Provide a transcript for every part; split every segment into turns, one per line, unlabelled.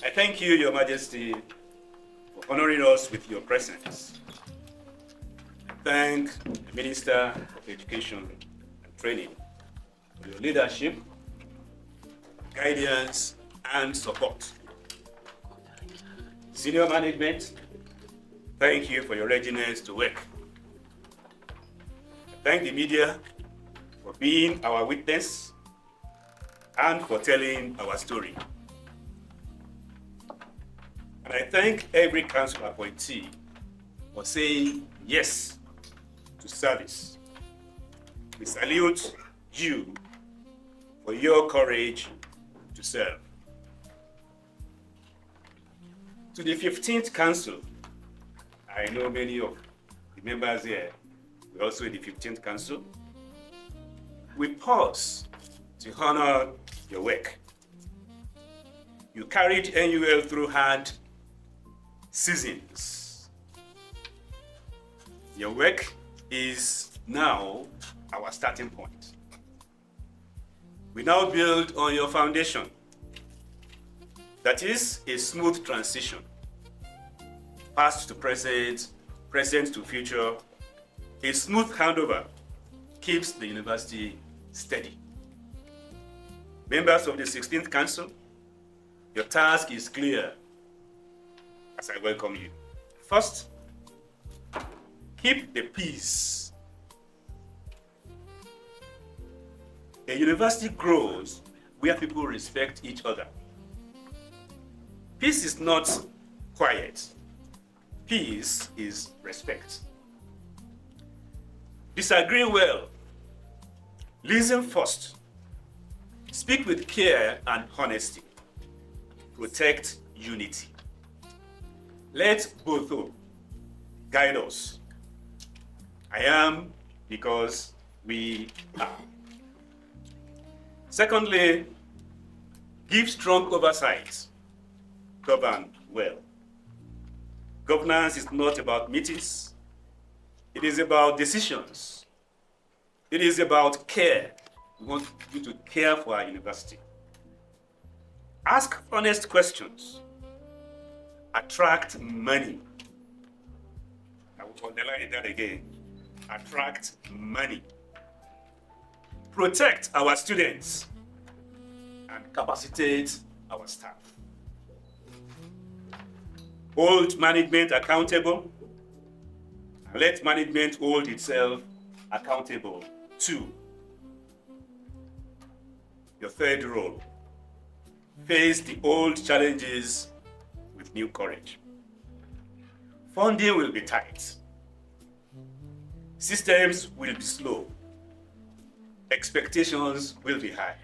I thank you, Your Majesty, for honoring us with your presence. I thank the Minister of Education and Training for your leadership, guidance, and support. Senior management, thank you for your readiness to work. I thank the media for being our witness and for telling our story. And I thank every council appointee for saying yes to service. We salute you for your courage to serve. To the 15th Council, I know many of the members here were also in the 15th Council. We pause to honor your work. You carried NUL through hard seasons. Your work is now our starting point. We now build on your foundation. That is a smooth transition. Past to present, present to future. A smooth handover keeps the university steady. Members of the 16th Council, your task is clear as I welcome you. First, keep the peace. A university grows where people respect each other. Peace is not quiet. Peace is respect. Disagree well. Listen first. Speak with care and honesty. Protect unity. Let both guide us. I am because we are. Secondly, give strong oversight. Govern well. Governance is not about meetings. It is about decisions. It is about care. We want you to care for our university. Ask honest questions. Attract money. I will underline that again. Attract money. Protect our students and capacitate our staff. Hold management accountable and let management hold itself accountable too. Your third role, face the old challenges with new courage. Funding will be tight. Systems will be slow. Expectations will be high.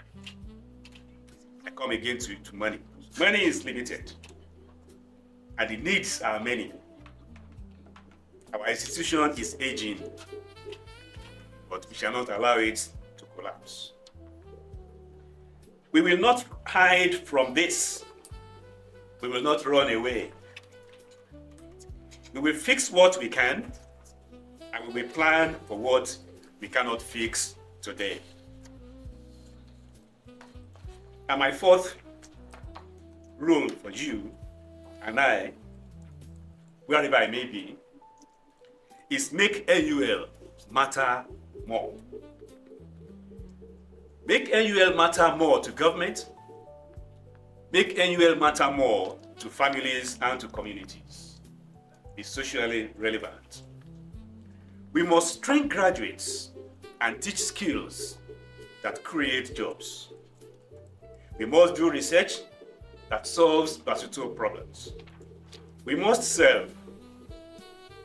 I come again to money. Money is limited, and the needs are many. Our institution is aging, but we shall not allow it to collapse. We will not hide from this. We will not run away. We will fix what we can, and we will plan for what we cannot fix today. And my fourth rule for you and I, wherever I may be, is make NUL matter more. Make NUL matter more to government. Make NUL matter more to families and to communities. Be socially relevant. We must train graduates and teach skills that create jobs. We must do research that solves versatile problems. We must serve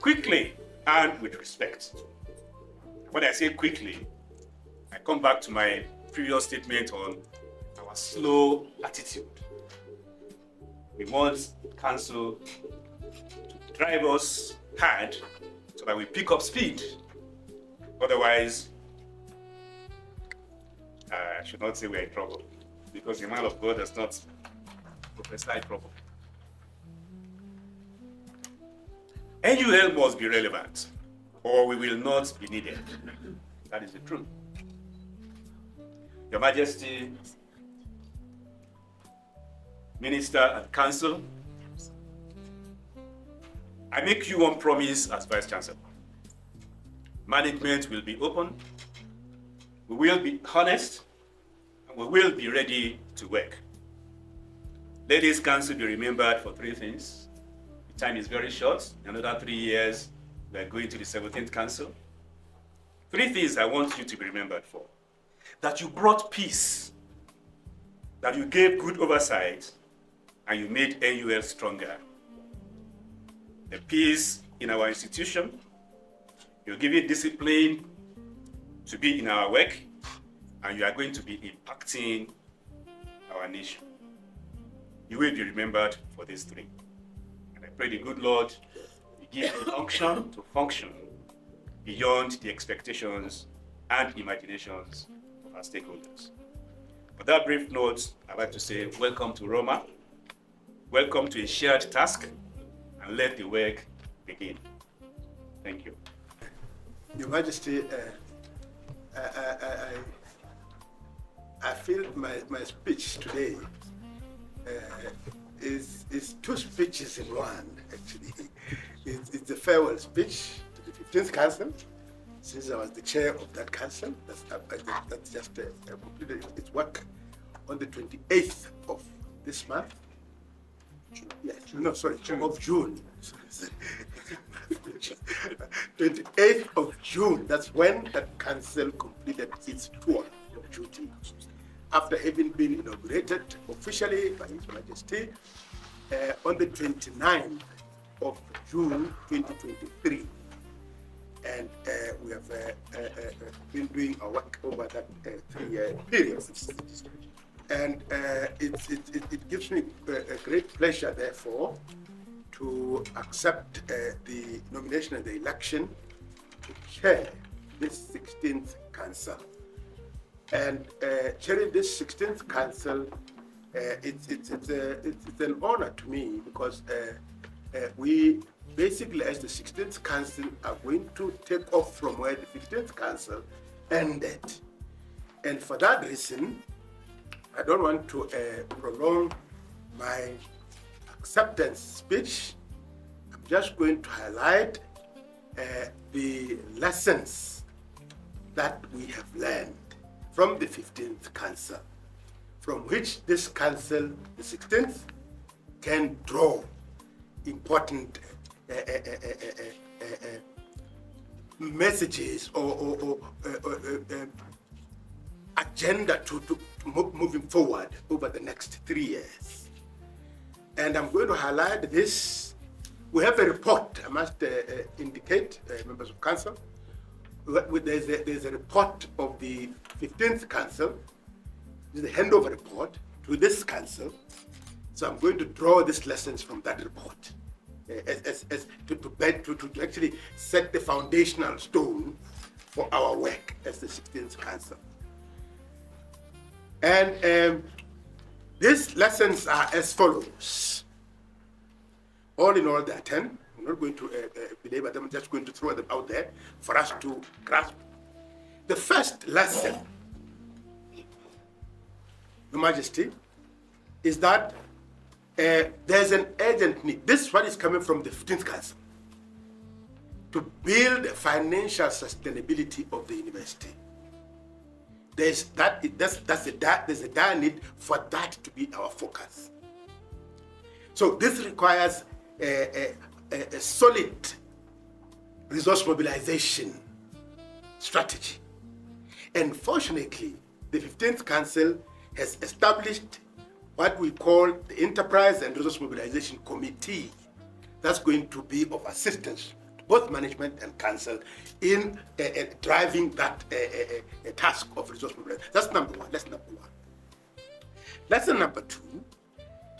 quickly and with respect. When I say quickly, I come back to my previous statement on our slow attitude. We want council to drive us hard so that we pick up speed. Otherwise, I should not say we're in trouble, because the man of God does not prophesy trouble. NUL must be relevant, or we will not be needed. That is the truth. Your Majesty, Minister and Council, I make you one promise as Vice Chancellor. Management will be open, we will be honest, and we will be ready to work. Let this council be remembered for three things. The time is very short. In another 3 years, we are going to the 17th council. Three things I want you to be remembered for. That you brought peace, that you gave good oversight, and you made NUL stronger. The peace in our institution, you're giving discipline to be in our work, and you are going to be impacting our nation. You will be remembered for these three. And I pray the good Lord will give you unction to function beyond the expectations and imaginations of our stakeholders. On that brief note, I'd like to say welcome to Roma, welcome to a shared task, and let the work begin. Thank you.
Your Majesty, I feel my speech today is two speeches in one, actually. It's the farewell speech to the 15th Council, since I was the chair of that council. That's just completed its work on the 28th of this month. Of June. 28th of June, that's when that council completed its tour of duty. After having been inaugurated officially by His Majesty on the 29th of June 2023. And we have been doing our work over that 3-year period. And it gives me a great pleasure, therefore, to accept the nomination and the election to chair this 16th Council. And chairing this 16th Council, it's an honor to me, because we basically, as the 16th Council, are going to take off from where the 15th Council ended. And for that reason, I don't want to prolong my acceptance speech. I'm just going to highlight the lessons that we have learned from the 15th Council, from which this Council, the 16th, can draw important messages or agenda to moving forward over the next 3 years. And I'm going to highlight this. We have a report, I must indicate, members of council. There's a report of the 15th Council. This is a handover report to this council. So I'm going to draw these lessons from that report to actually set the foundational stone for our work as the 16th Council. And these lessons are as follows. All in all, there are 10. I'm not going to belabor them, I'm just going to throw them out there for us to grasp. The first lesson, Your Majesty, is that there's an urgent need. This is what is coming from the 15th Council, to build financial sustainability of the university. There's a dire need for that to be our focus. So this requires a solid resource mobilization strategy. And fortunately, the 15th Council has established what we call the Enterprise and Resource Mobilization Committee. That's going to be of assistance to both management and council in driving that task of resource mobilization. That's number one. Lesson number one. Lesson number two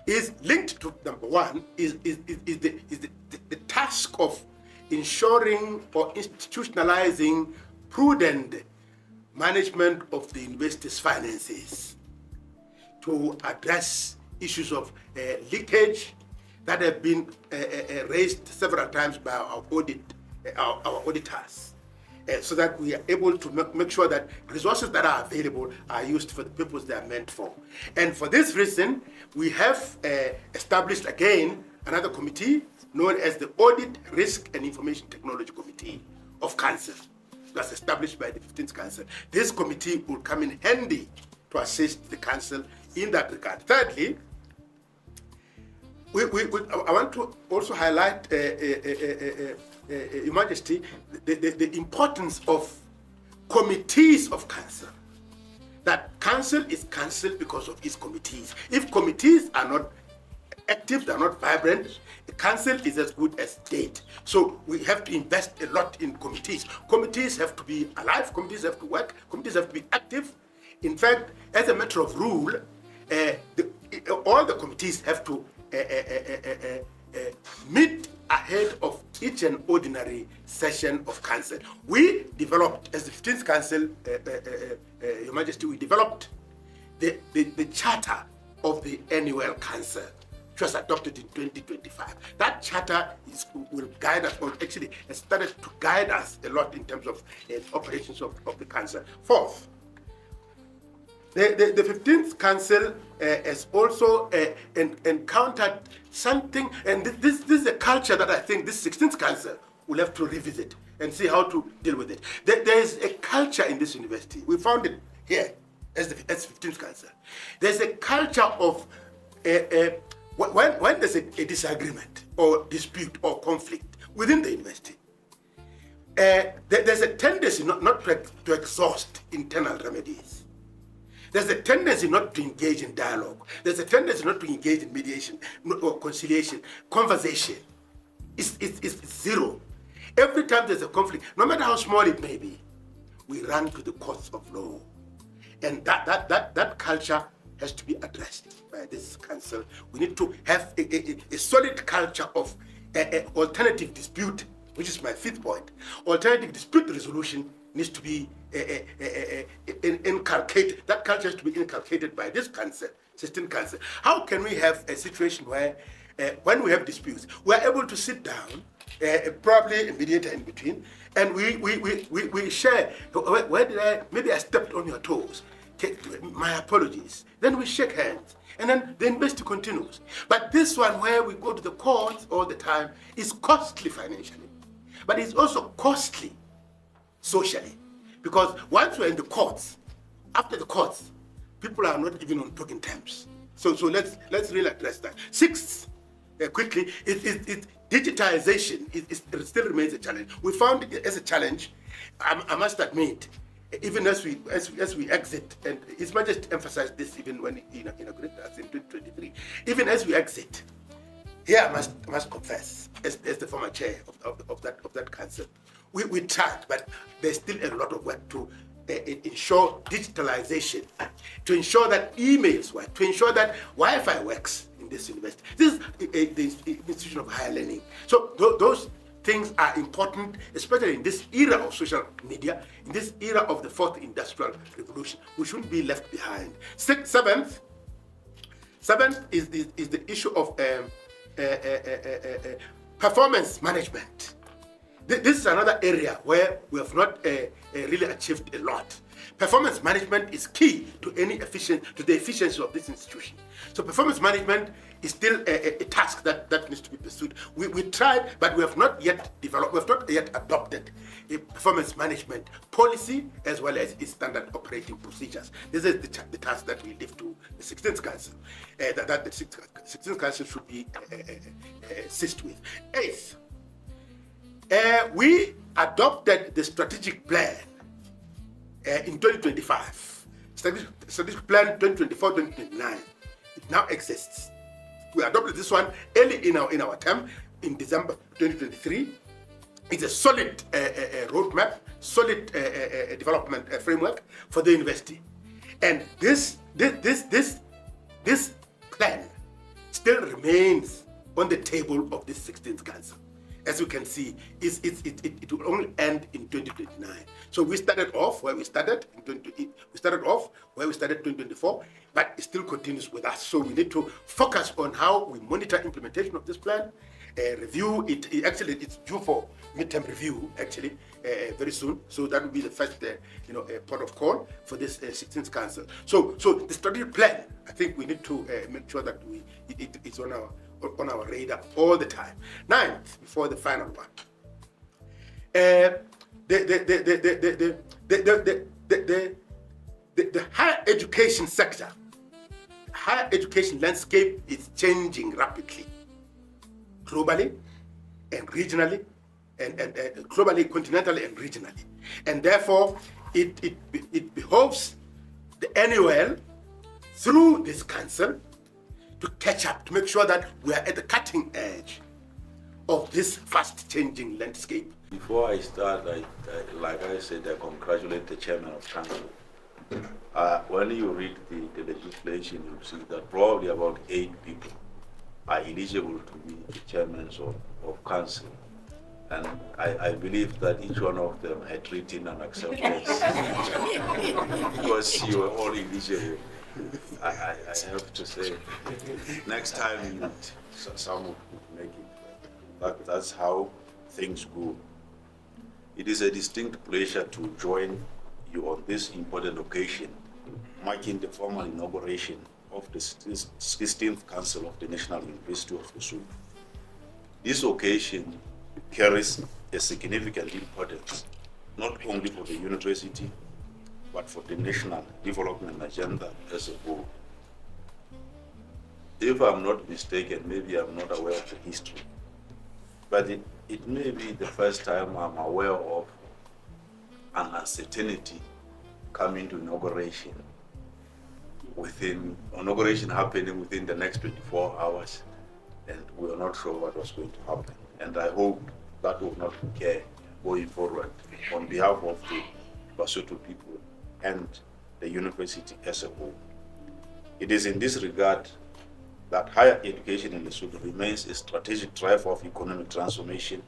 is linked to number one, is the task of ensuring or institutionalizing prudent management of the university's finances to address issues of leakage that have been raised several times by our auditors. so that we are able to make sure that resources that are available are used for the purpose they are meant for. And for this reason, we have established again another committee known as the Audit, Risk and Information Technology Committee of Council. That's established by the 15th Council. This committee will come in handy to assist the Council in that regard. Thirdly, I want to also highlight, Your Majesty, the importance of committees of Council. That Council is Council because of its committees. If committees are not active, they're not vibrant, the Council is as good as dead. So we have to invest a lot in committees. Committees have to be alive, committees have to work, committees have to be active. In fact, as a matter of rule, all the committees have to meet ahead of each and ordinary session of Council. We developed, as the 15th Council, Your Majesty, we developed the charter of the annual Council, which was adopted in 2025. That charter will guide us, or actually has started to guide us a lot in terms of operations of the Council. Fourth, the 15th Council has also encountered something, and this is a culture that I think this 16th Council will have to revisit and see how to deal with it. There is a culture in this university. We found it here as 15th Council. There's a culture of when there's a disagreement or dispute or conflict within the university, there's a tendency not to exhaust internal remedies. There's a tendency not to engage in dialogue. There's a tendency not to engage in mediation or conciliation. Conversation is zero. Every time there's a conflict, no matter how small it may be, we run to the courts of law. And that culture has to be addressed by this Council. We need to have a solid culture of alternative dispute, which is my fifth point. Alternative dispute resolution needs to be inculcated. That culture has to be inculcated by this Council, 16th Council. How can we have a situation where when we have disputes, we are able to sit down, probably a mediator in between, and we share, where did maybe I stepped on your toes, my apologies. Then we shake hands, and then the investigation continues. But this one where we go to the courts all the time is costly financially, but it's also costly socially, because once we're in the courts, after the courts, people are not even on talking terms. So let's really address that. Sixth, quickly, digitization. It still remains a challenge. We found it as a challenge. I must admit, even as we exit, and His Majesty emphasized this even when he inaugurated us in 2023. Even as we exit, here I must confess, as the former chair of that council, we tried, but there's still a lot of work to ensure digitalization, to ensure that emails work, to ensure that Wi-Fi works in this university. This is the institution of higher learning. So those things are important, especially in this era of social media, in this era of the fourth industrial revolution. We shouldn't be left behind. Seventh is the issue of performance management. This is another area where we have not really achieved a lot. Performance management is key to the efficiency of this institution. So performance management is still a task that needs to be pursued. We tried, but we have not yet developed, we have not yet adopted a performance management policy as well as its standard operating procedures. This is the task that we leave to the 16th Council, that the 16th Council should be assist with. Eighth, we adopted the strategic plan in 2025. Strategic plan 2024-2029. It now exists. We adopted this one early in our term in December 2023. It's a solid roadmap, solid development framework for the university, and this plan still remains on the table of this 16th Council. as you can see, it will only end in 2029. So we started off where we started in 2024, but it still continues with us. So we need to focus on how we monitor implementation of this plan, review it. Actually, it's due for midterm review actually very soon. So that will be the first port of call for this 16th council. So the strategic plan, I think we need to make sure that it's on our radar all the time. Ninth, before the final one, the higher education sector, higher education landscape is changing rapidly, globally and regionally, and globally, continentally, and regionally, and therefore it behoves the NUL through this council to catch up, to make sure that we are at the cutting edge of this fast-changing landscape.
Before I start, like I said, I congratulate the chairman of council. When you read the legislation, you see that probably about 8 people are eligible to be the chairmen of council. And I believe that each one of them had written an acceptance because you were all eligible. I have to say, next time someone would make it. That's how things go. It is a distinct pleasure to join you on this important occasion, marking the formal inauguration of the 16th Council of the National University of Lesotho. This occasion carries a significant importance, not only for the university, but for the national development agenda as a whole. If I'm not mistaken, maybe I'm not aware of the history, but it may be the first time I'm aware of an uncertainty coming to inauguration happening within the next 24 hours, and we are not sure what was going to happen. And I hope that will not occur going forward on behalf of the Lesotho people and the university as a whole. It is in this regard that higher education in Lesotho remains a strategic driver of economic transformation,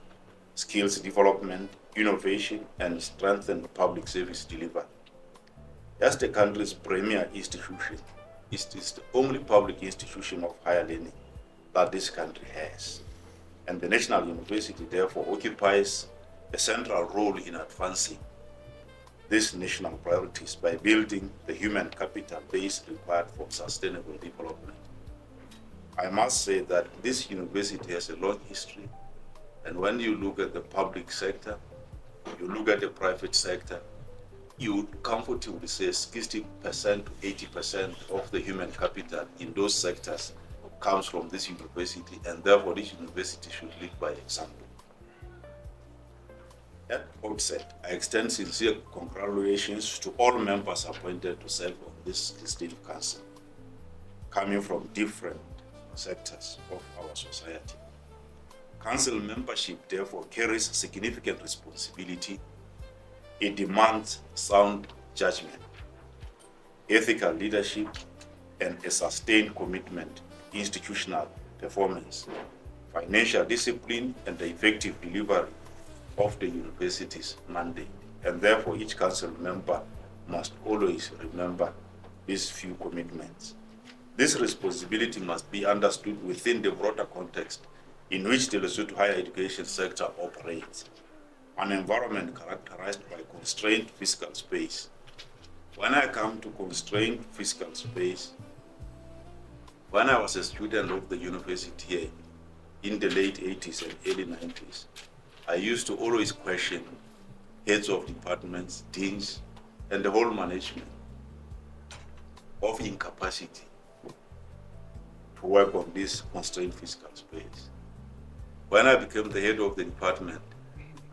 skills development, innovation, and strengthened public service delivery. As the country's premier institution, it is the only public institution of higher learning that this country has. And the National University therefore occupies a central role in advancing these national priorities by building the human capital base required for sustainable development. I must say that this university has a long history, and when you look at the public sector, you look at the private sector, you would comfortably say 60% to 80% of the human capital in those sectors comes from this university, and therefore this university should lead by example. At outset, I extend sincere congratulations to all members appointed to serve on this distinct council, coming from different sectors of our society. Council membership therefore carries significant responsibility. It demands sound judgment, ethical leadership, and a sustained commitment to institutional performance, financial discipline, and the effective delivery of the university's mandate. And therefore, each council member must always remember these few commitments. This responsibility must be understood within the broader context in which the Lesotho higher education sector operates, an environment characterized by constrained fiscal space. When I come to constrained fiscal space, when I was a student of the university here in the late 80s and early 90s, I used to always question heads of departments, deans, and the whole management of incapacity to work on this constrained fiscal space. When I became the head of the department,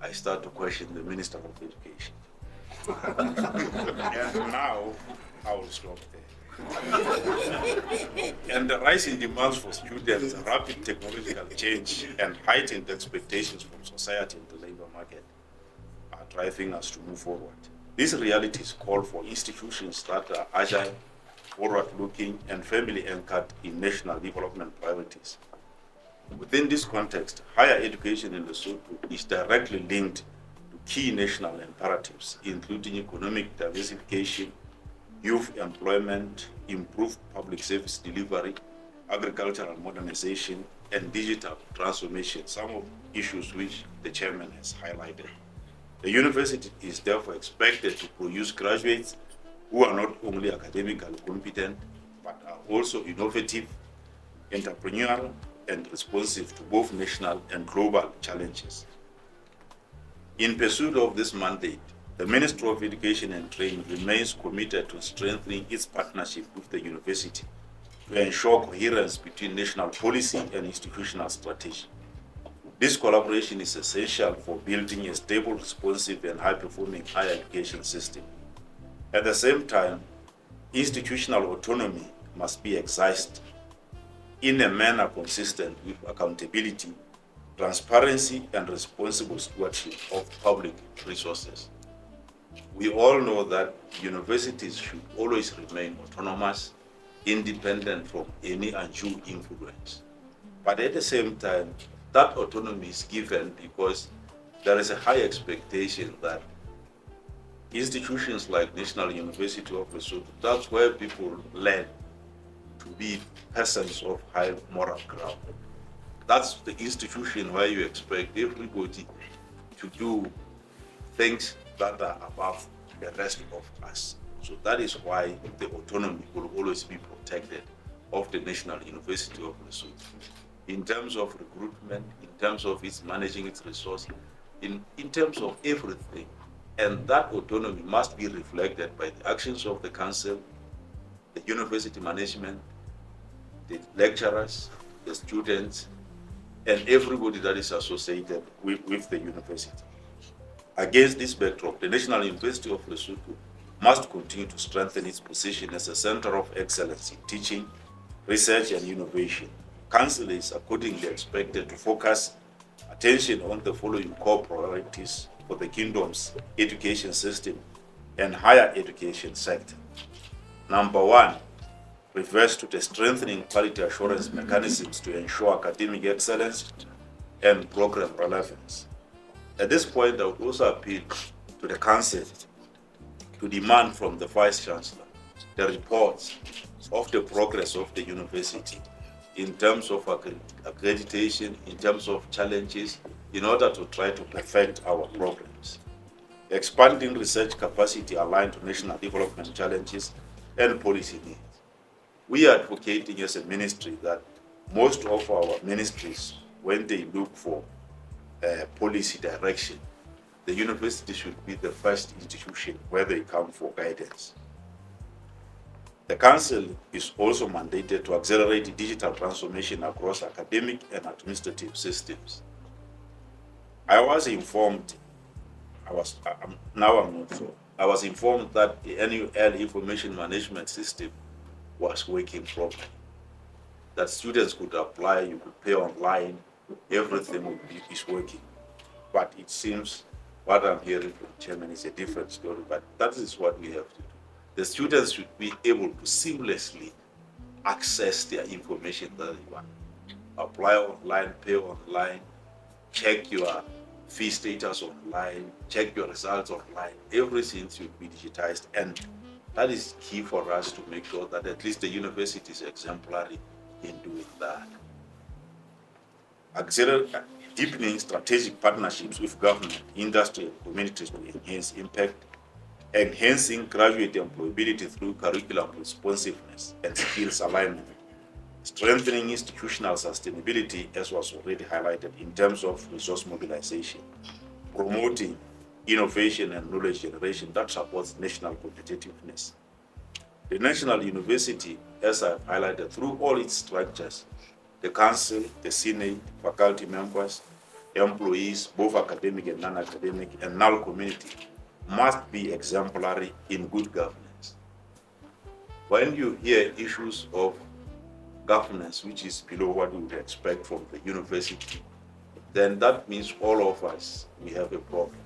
I started to question the Minister of Education. And now, I will stop there. And the rising demands for students, rapid technological change, and heightened expectations from society and the labor market are driving us to move forward. These realities call for institutions that are agile, forward-looking, and firmly anchored in national development priorities. Within this context, higher education in Lesotho is directly linked to key national imperatives, including economic diversification, youth employment, improved public service delivery, agricultural modernization, and digital transformation, some of issues which the chairman has highlighted. The university is therefore expected to produce graduates who are not only academically competent, but are also innovative, entrepreneurial, and responsive to both national and global challenges. In pursuit of this mandate, the Ministry of Education and Training remains committed to strengthening its partnership with the university to ensure coherence between national policy and institutional strategy. This collaboration is essential for building a stable, responsive, and high-performing higher education system. At the same time, institutional autonomy must be exercised in a manner consistent with accountability, transparency, and responsible stewardship of public resources. We all know that universities should always remain autonomous, independent from any undue influence. But at the same time, that autonomy is given because there is a high expectation that institutions like National University of Lesotho, that's where people learn to be persons of high moral ground. That's the institution where you expect everybody to do things that are above the rest of us. So that is why the autonomy will always be protected of the National University of Lesotho in terms of recruitment, in terms of its managing its resources, in terms of everything. And that autonomy must be reflected by the actions of the council, the university management, the lecturers, the students, and everybody that is associated with the university. Against this backdrop, the National University of Lesotho must continue to strengthen its position as a center of excellence in teaching, research, and innovation. Council is accordingly expected to focus attention on the following core priorities for the kingdom's education system and higher education sector. Number one, refers to the strengthening quality assurance mechanisms to ensure academic excellence and program relevance. At this point, I would also appeal to the Council to demand from the Vice Chancellor the reports of the progress of the university in terms of accreditation, in terms of challenges, in order to try to perfect our programs. Expanding research capacity aligned to national development challenges and policy needs. We are advocating as a ministry that most of our ministries, when they look for policy direction, the university should be the first institution where they come for guidance. The Council is also mandated to accelerate digital transformation across academic and administrative systems. I was informed that the NUL information management system was working properly, that students could apply, you could pay online, everything is working. But it seems what I'm hearing from the chairman is a different story, but that is what we have to do. The students should be able to seamlessly access their information that they want. Apply online, pay online, check your fee status online, check your results online. Everything should be digitized, and that is key for us to make sure that at least the university is exemplary in doing that. Deepening strategic partnerships with government, industry, and communities to enhance impact, enhancing graduate employability through curriculum responsiveness and skills alignment, strengthening institutional sustainability, as was already highlighted in terms of resource mobilization, promoting innovation and knowledge generation that supports national competitiveness. The National University, as I've highlighted, through all its structures, the Council, the Senate, faculty members, employees, both academic and non-academic, and NUL community, must be exemplary in good governance. When you hear issues of governance which is below what we would expect from the university, then that means all of us, we have a problem.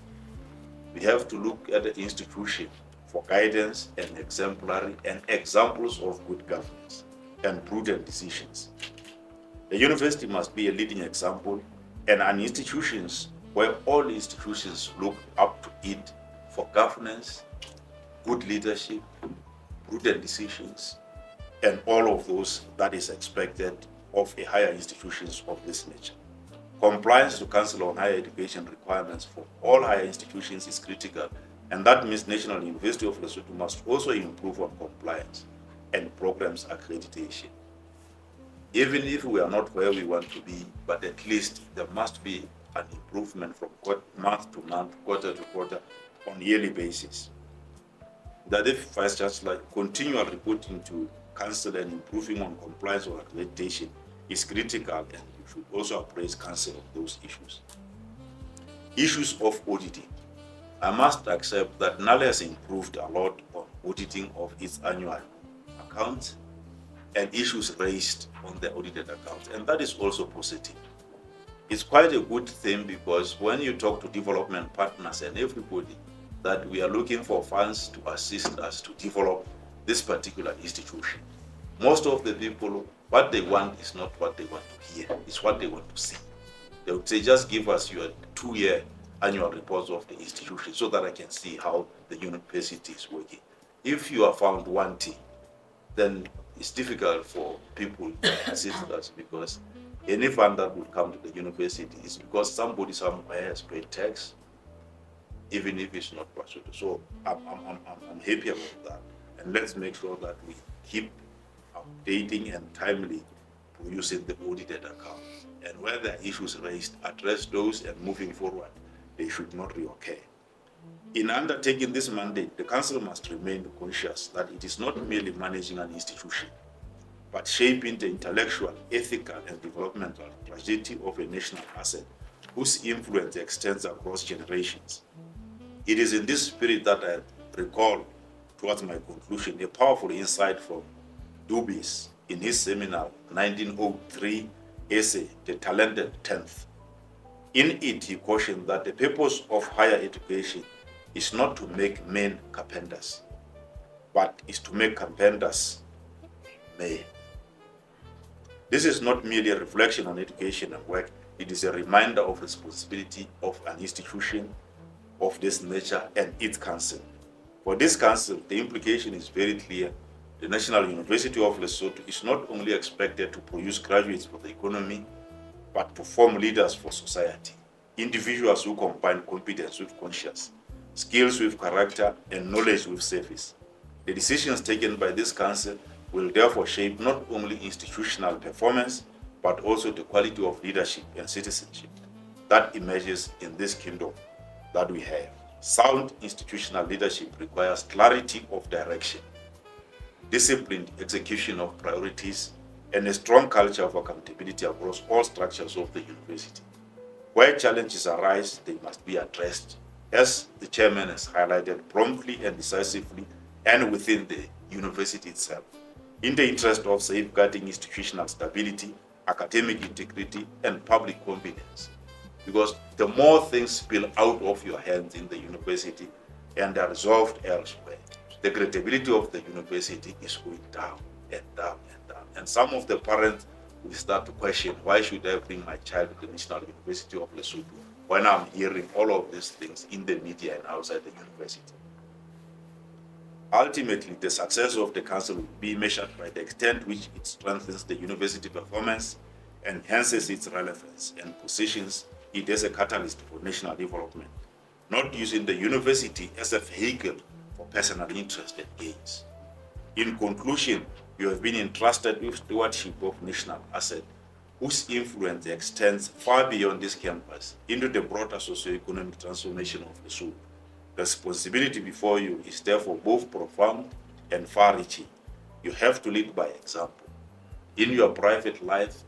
We have to look at the institution for guidance and exemplary and examples of good governance and prudent decisions. The university must be a leading example and an institutions where all institutions look up to it for governance, good leadership, prudent decisions, and all of those that is expected of a higher institutions of this nature. Compliance to Council on Higher Education requirements for all higher institutions is critical, and that means National University of Lesotho must also improve on compliance and programs accreditation. Even if we are not where we want to be, but at least there must be an improvement from month to month, quarter to quarter, on yearly basis. That if Vice Chancellor, continual reporting to Council and improving on compliance or accreditation is critical, and you should also appraise Council of those issues. Issues of auditing. I must accept that NALE has improved a lot on auditing of its annual accounts and issues raised on the audited accounts, and that is also positive. It's quite a good thing because when you talk to development partners and everybody, that we are looking for funds to assist us to develop this particular institution. Most of the people, what they want is not what they want to hear, it's what they want to see. They would say, just give us your 2-year annual reports of the institution so that I can see how the university is working. If you are found wanting, then it's difficult for people to assist us, because any fund that would come to the university is because somebody somewhere has paid tax, even if it's not pursued. So I'm happy about that. And let's make sure that we keep updating and timely producing the audited accounts. And where there are issues raised, address those, and moving forward, they should not reoccur. In undertaking this mandate, the Council must remain conscious that it is not merely managing an institution, but shaping the intellectual, ethical, and developmental trajectory of a national asset whose influence extends across generations. It is in this spirit that I recall, towards my conclusion, a powerful insight from Dubis in his seminal 1903 essay, The Talented Tenth. In it, he cautioned that the purpose of higher education is not to make men carpenters, but is to make carpenters men. This is not merely a reflection on education and work, it is a reminder of responsibility of an institution of this nature and its council. For this council, the implication is very clear. The National University of Lesotho is not only expected to produce graduates for the economy, but to form leaders for society, individuals who combine competence with conscience, skills with character, and knowledge with service. The decisions taken by this council will therefore shape not only institutional performance, but also the quality of leadership and citizenship that emerges in this kingdom that we have. Sound institutional leadership requires clarity of direction, disciplined execution of priorities, and a strong culture of accountability across all structures of the university. Where challenges arise, they must be addressed, as the chairman has highlighted, promptly and decisively, and within the university itself, in the interest of safeguarding institutional stability, academic integrity, and public confidence. Because the more things spill out of your hands in the university and are resolved elsewhere, the credibility of the university is going down and down and down. And some of the parents will start to question, why should I bring my child to the National University of Lesotho when I'm hearing all of these things in the media and outside the university? Ultimately, the success of the council will be measured by the extent which it strengthens the university performance, enhances its relevance, and positions it as a catalyst for national development, not using the university as a vehicle for personal interest and gains. In conclusion, you have been entrusted with stewardship of national asset, whose influence extends far beyond this campus into the broader socio-economic transformation of Lesotho. The responsibility before you is therefore both profound and far-reaching. You have to lead by example. In your private life,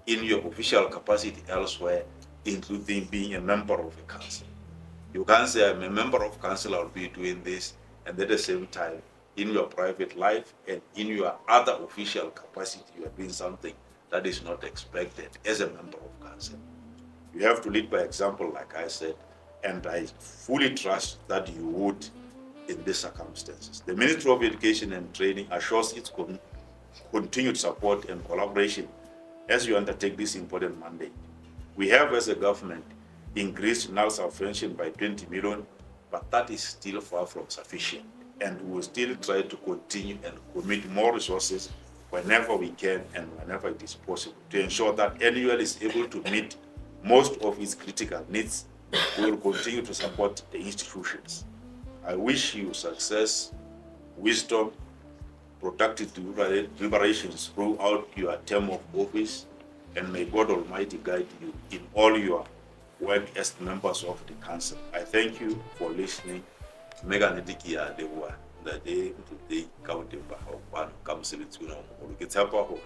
in your official capacity elsewhere, including being a member of a council. You can't say, I'm a member of council, I'll be doing this, and at the same time, in your private life and in your other official capacity, you are doing something that is not expected as a member of council. You have to lead by example, like I said, and I fully trust that you would in these circumstances. The Ministry of Education and Training assures its continued support and collaboration as you undertake this important mandate. We have, as a government, increased NAL subvention by 20 million, but that is still far from sufficient. And we will still try to continue and commit more resources whenever we can and whenever it is possible to ensure that NUL is able to meet most of its critical needs. We will continue to support the institutions. I wish you success, wisdom, productive deliberations throughout your term of office, and may God Almighty guide you in all your work as members of the council. I thank you for listening. Mega netikia dewa that they counted one comes in between them. Get up a home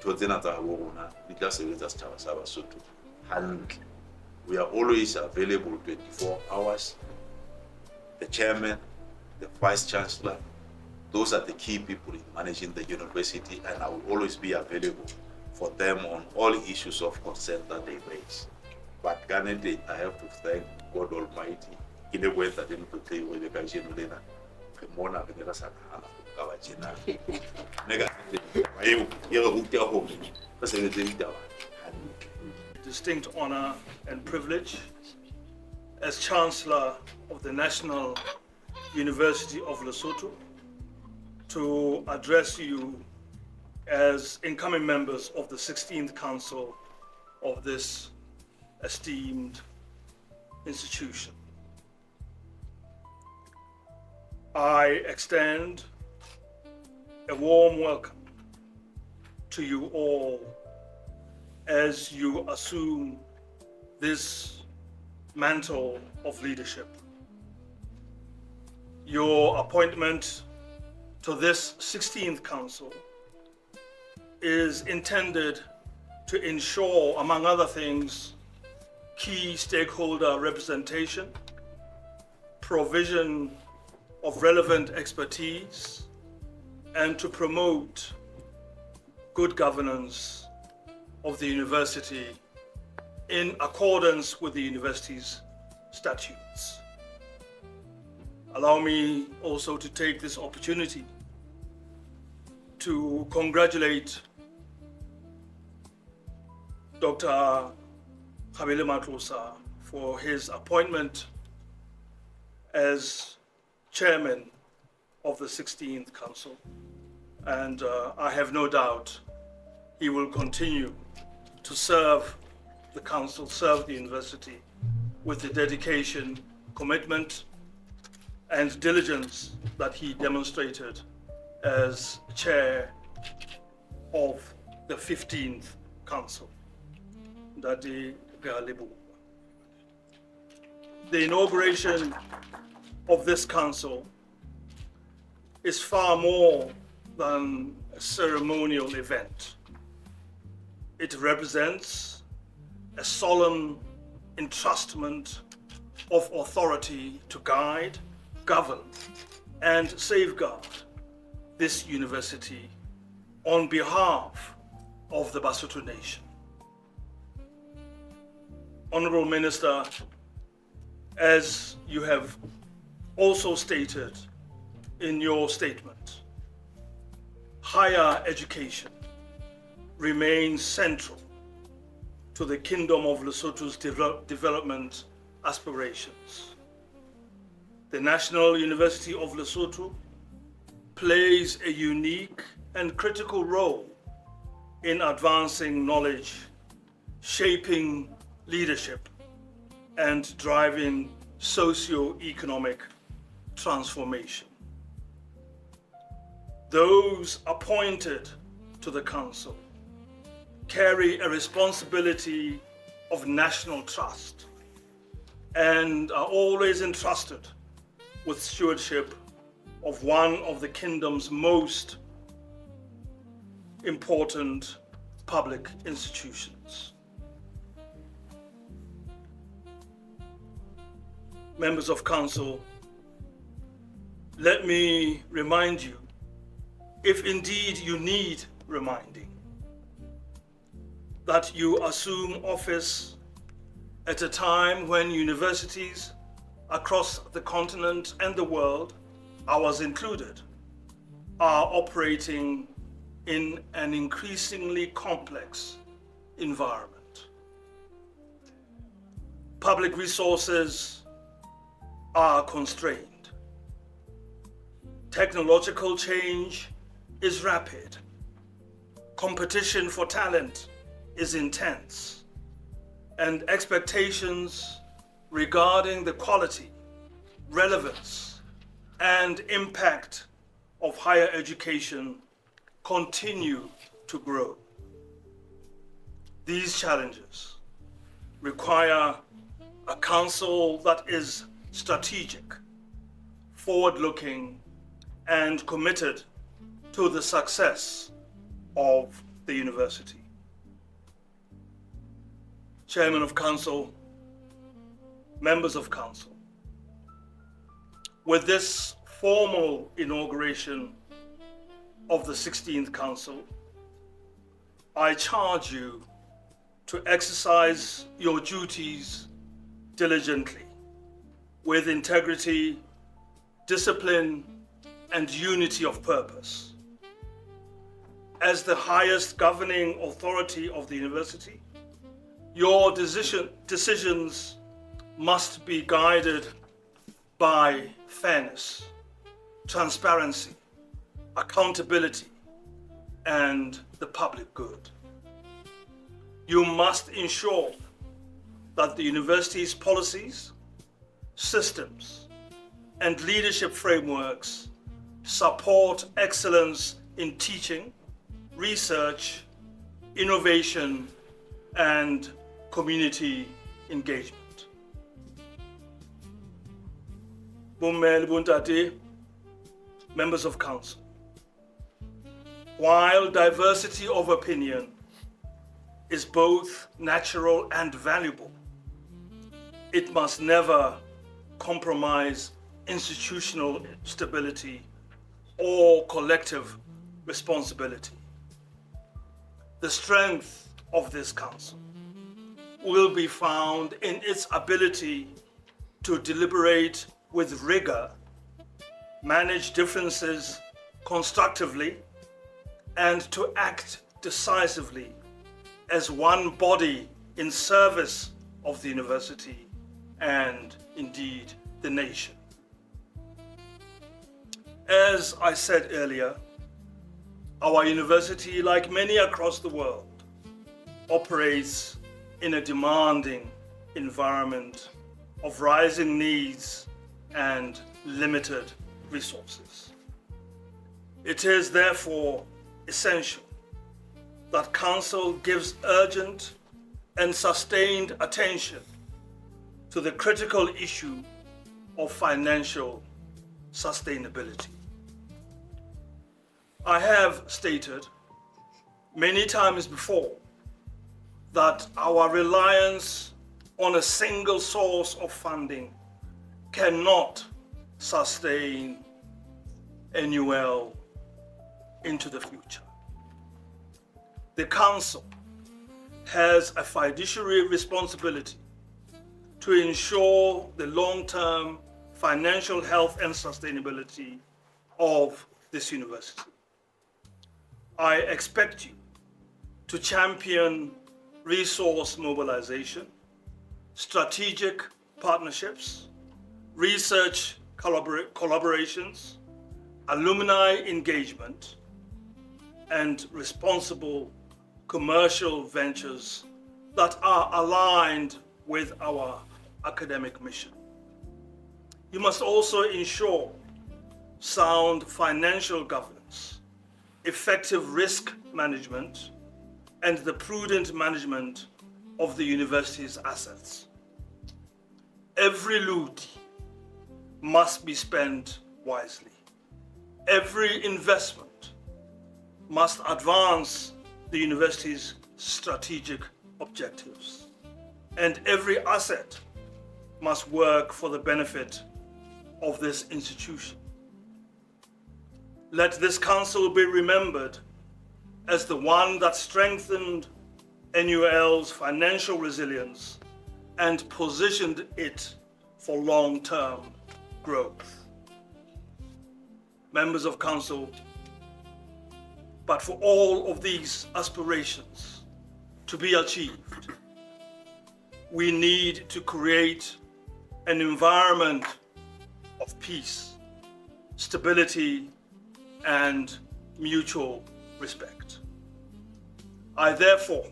to the other woman. It doesn't let us tell us our so and we are always available 24 hours. The chairman, the vice chancellor, those are the key people in managing the university, and I will always be available for them on all issues of concern that they raise. But currently, I have to thank God Almighty in a way that didn't play with the Gajenulena. Mona Venera Sakana, Gavajina.
Distinct honor and privilege as Chancellor of the National University of Lesotho to address you as incoming members of the 16th Council of this esteemed institution. I extend a warm welcome to you all as you assume this mantle of leadership. Your appointment to this 16th Council is intended to ensure, among other things, key stakeholder representation, provision of relevant expertise, and to promote good governance of the university in accordance with the university's statutes. Allow me also to take this opportunity to congratulate Dr. Khabele Matlosa for his appointment as chairman of the 16th Council. And I have no doubt he will continue to serve the council, serve the university with the dedication, commitment, and diligence that he demonstrated as chair of the 15th Council. The inauguration of this council is far more than a ceremonial event. It represents a solemn entrustment of authority to guide, govern, and safeguard this university on behalf of the Basotho nation. Honorable Minister, as you have also stated in your statement, higher education remains central to the Kingdom of Lesotho's development aspirations. The National University of Lesotho plays a unique and critical role in advancing knowledge, shaping leadership, and driving socio-economic transformation. Those appointed to the council carry a responsibility of national trust and are always entrusted with stewardship of one of the kingdom's most important public institutions. Members of council, let me remind you, if indeed you need reminding, that you assume office at a time when universities across the continent and the world, ours included, are operating in an increasingly complex environment. Public resources are constrained. Technological change is rapid. Competition for talent is intense. And expectations regarding the quality, relevance, and impact of higher education continue to grow. These challenges require a council that is strategic, forward-looking, and committed to the success of the university. Chairman of Council, members of Council, with this formal inauguration of the 16th Council, I charge you to exercise your duties diligently, with integrity, discipline, and unity of purpose. As the highest governing authority of the university, your decisions must be guided by fairness, transparency, accountability, and the public good. You must ensure that the university's policies, systems, and leadership frameworks support excellence in teaching, research, innovation, and community engagement. Bommel Buntate, members of Council, while diversity of opinion is both natural and valuable, it must never compromise institutional stability or collective responsibility. The strength of this council will be found in its ability to deliberate with rigor, manage differences constructively, and to act decisively as one body in service of the university and indeed the nation. As I said earlier, our university, like many across the world, operates in a demanding environment of rising needs and limited resources. It is therefore essential that Council gives urgent and sustained attention to the critical issue of financial sustainability. I have stated many times before that our reliance on a single source of funding cannot sustain NUL into the future. The Council has a fiduciary responsibility to ensure the long-term financial health and sustainability of this university. I expect you to champion resource mobilization, strategic partnerships, research collaborations, alumni engagement, and responsible commercial ventures that are aligned with our academic mission. You must also ensure sound financial governance, effective risk management, and the prudent management of the university's assets. Every lute must be spent wisely. Every investment must advance the university's strategic objectives. And every asset must work for the benefit of this institution. Let this council be remembered as the one that strengthened NUL's financial resilience and positioned it for long-term growth. Members of council, but for all of these aspirations to be achieved, we need to create an environment of peace, stability, and mutual respect. I therefore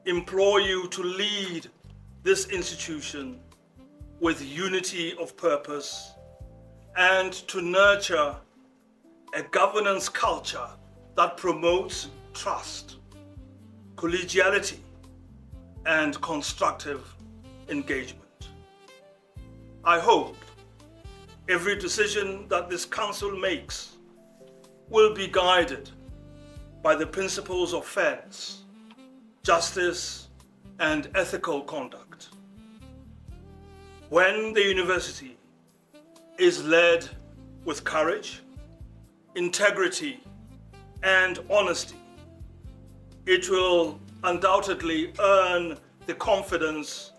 implore you to lead this institution with unity of purpose and to nurture a governance culture that promotes trust, collegiality, and constructive engagement. I hope every decision that this council makes will be guided by the principles of fairness, justice, and ethical conduct. When the university is led with courage, integrity, and honesty, it will undoubtedly earn the confidence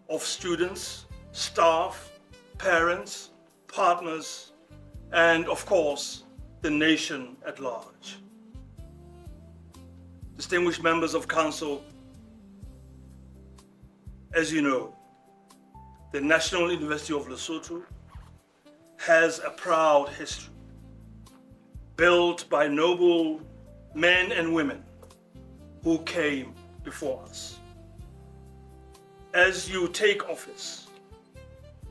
of students, staff, parents, partners, and of course, the nation at large. Distinguished members of council, as you know, the National University of Lesotho has a proud history, built by noble men and women who came before us. As you take office,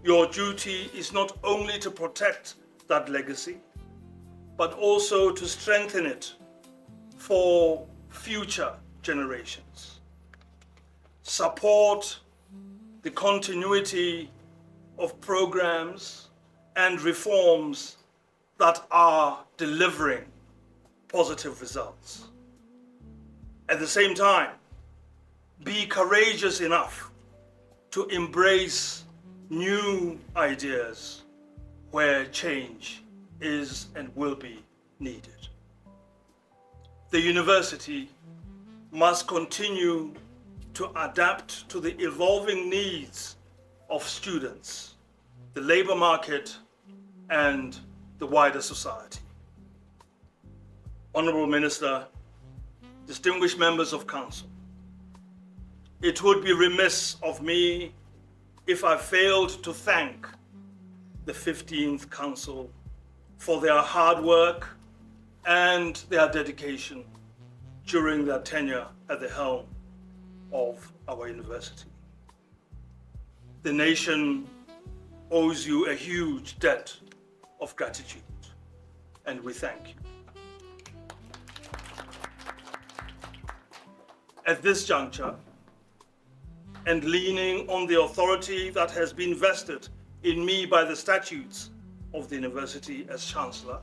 your duty is not only to protect that legacy, but also to strengthen it for future generations. Support the continuity of programs and reforms that are delivering positive results. At the same time, be courageous enough to embrace new ideas where change is and will be needed. The university must continue to adapt to the evolving needs of students, the labor market, and the wider society. Honorable Minister, distinguished members of council, it would be remiss of me if I failed to thank the 15th Council for their hard work and their dedication during their tenure at the helm of our university. The nation owes you a huge debt of gratitude, and we thank you. At this juncture, and leaning on the authority that has been vested in me by the statutes of the university as Chancellor,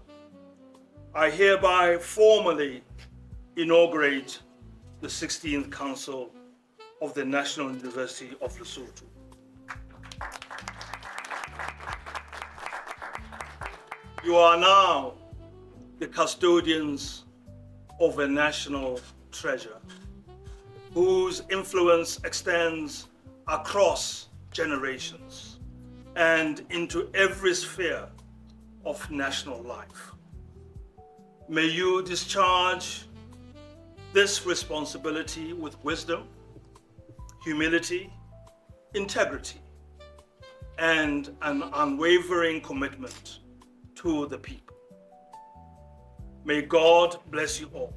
I hereby formally inaugurate the 16th Council of the National University of Lesotho. You are now the custodians of a national treasure, whose influence extends across generations and into every sphere of national life. May you discharge this responsibility with wisdom, humility, integrity, and an unwavering commitment to the people. May God bless you all,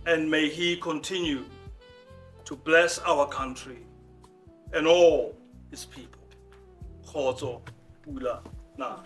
and may He continue to bless our country and all its people. Kgotso, pula, na.